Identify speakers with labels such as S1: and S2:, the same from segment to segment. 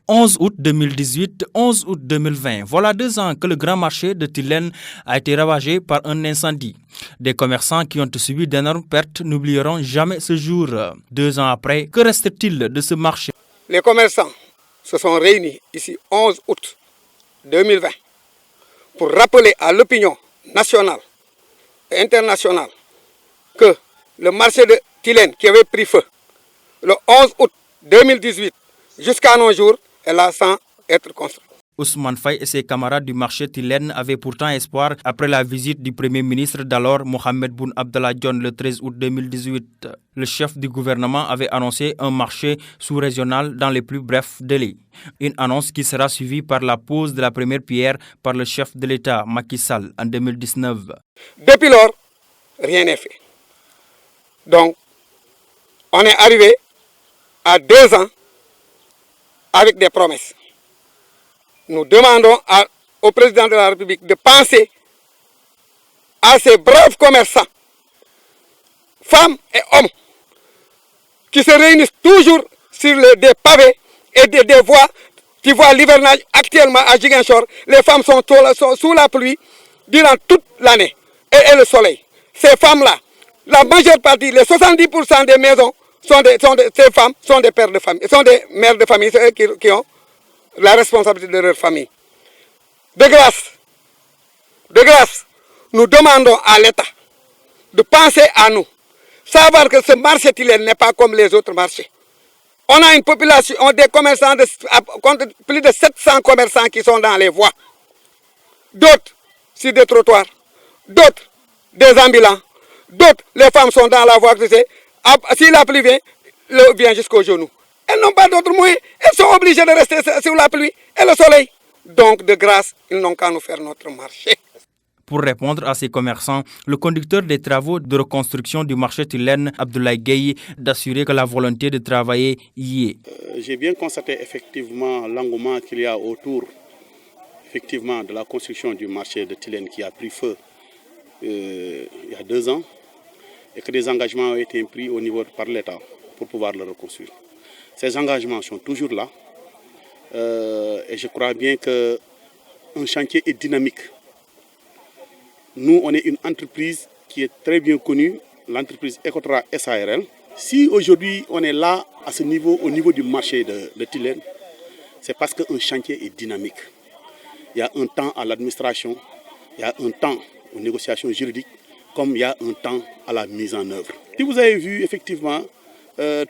S1: 11 août 2018, 11 août 2020. Voilà 2 ans que le grand marché de Tilène a été ravagé par un incendie. Des commerçants qui ont subi d'énormes pertes n'oublieront jamais ce jour. 2 ans après, que reste-t-il de ce marché?
S2: Les commerçants se sont réunis ici 11 août 2020 pour rappeler à l'opinion nationale et internationale que le marché de Tilène qui avait pris feu le 11 août 2018 jusqu'à nos jours est là sans être construit.
S1: Ousmane Faye et ses camarades du marché Tilène avaient pourtant espoir après la visite du Premier ministre d'alors, Mohamed Boun Abdallah Dionne, le 13 août 2018. Le chef du gouvernement avait annoncé un marché sous-régional dans les plus brefs délais. Une annonce qui sera suivie par la pose de la première pierre par le chef de l'État, Macky Sall, en 2019.
S2: Depuis lors, rien n'est fait. Donc, on est arrivé à 2 ans avec des promesses. Nous demandons au président de la République de penser à ces braves commerçants, femmes et hommes, qui se réunissent toujours sur des pavés et des voies. Tu vois l'hivernage actuellement à Ziguinchor, les femmes sont sous la pluie durant toute l'année et le soleil. Ces femmes-là, la majeure partie, les 70% des maisons, ces femmes sont des pères de famille, sont des mères de famille, c'est eux qui ont la responsabilité de leur famille. De grâce, nous demandons à l'État de penser à nous. Savoir que ce marché Tilène n'est pas comme les autres marchés. On a une population, des commerçants, plus de 700 commerçants qui sont dans les voies. D'autres sur des trottoirs, d'autres des ambulants, d'autres les femmes sont dans la voie. Si la pluie vient, l'eau vient jusqu'aux genoux. Elles n'ont pas d'autre moyen. Elles sont obligées de rester sous la pluie et le soleil. Donc, de grâce, ils n'ont qu'à nous faire notre marché.
S1: Pour répondre à ces commerçants, le conducteur des travaux de reconstruction du marché Tilène, Abdoulaye Gueye, d'assurer que la volonté de travailler y est.
S3: J'ai bien constaté effectivement l'engouement qu'il y a autour effectivement, de la construction du marché de Tilène qui a pris feu il y a 2 ans et que des engagements ont été pris au niveau par l'État pour pouvoir le reconstruire. Ces engagements sont toujours là et je crois bien qu'un chantier est dynamique. Nous, on est une entreprise qui est très bien connue, l'entreprise Ecotra SARL. Si aujourd'hui on est là à ce niveau, au niveau du marché de Tilène, c'est parce qu'un chantier est dynamique. Il y a un temps à l'administration, il y a un temps aux négociations juridiques, comme il y a un temps à la mise en œuvre. Si vous avez vu effectivement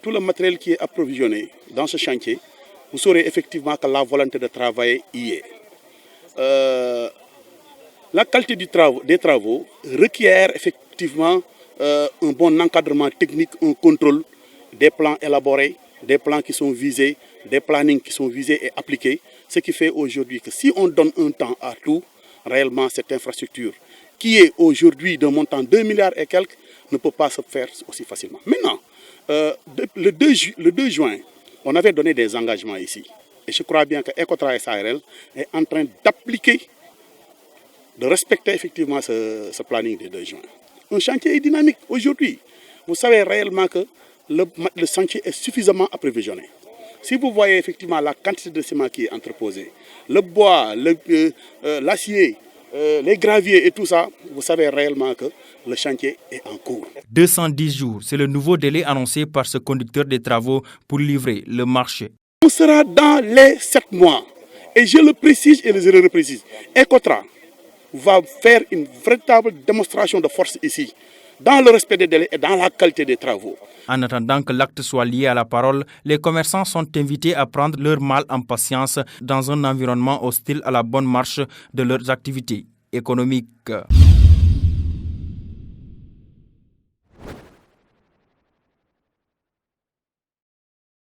S3: tout le matériel qui est approvisionné dans ce chantier, vous saurez effectivement que la volonté de travailler y est. La qualité des travaux requiert effectivement un bon encadrement technique, un contrôle des plans élaborés, des plans qui sont visés, des plannings qui sont visés et appliqués. Ce qui fait aujourd'hui que si on donne un temps à tout, réellement cette infrastructure qui est aujourd'hui d'un montant 2 milliards et quelques ne peut pas se faire aussi facilement. Maintenant, le 2 juin, on avait donné des engagements ici. Et je crois bien que Ecotra SARL est en train d'appliquer, de respecter effectivement ce planning des 2 juin. Un chantier est dynamique aujourd'hui. Vous savez réellement que le chantier est suffisamment approvisionné. Si vous voyez effectivement la quantité de ciment qui est entreposée, le bois, l'acier, les graviers et tout ça, vous savez réellement que le chantier est en cours.
S1: 210 jours, c'est le nouveau délai annoncé par ce conducteur des travaux pour livrer le marché.
S3: On sera dans les 7 mois. Et je le précise et je le reprécise. Ecotra va faire une véritable démonstration de force ici, dans le respect des délais et dans la qualité des travaux.
S1: En attendant que l'acte soit lié à la parole, les commerçants sont invités à prendre leur mal en patience dans un environnement hostile à la bonne marche de leurs activités économiques.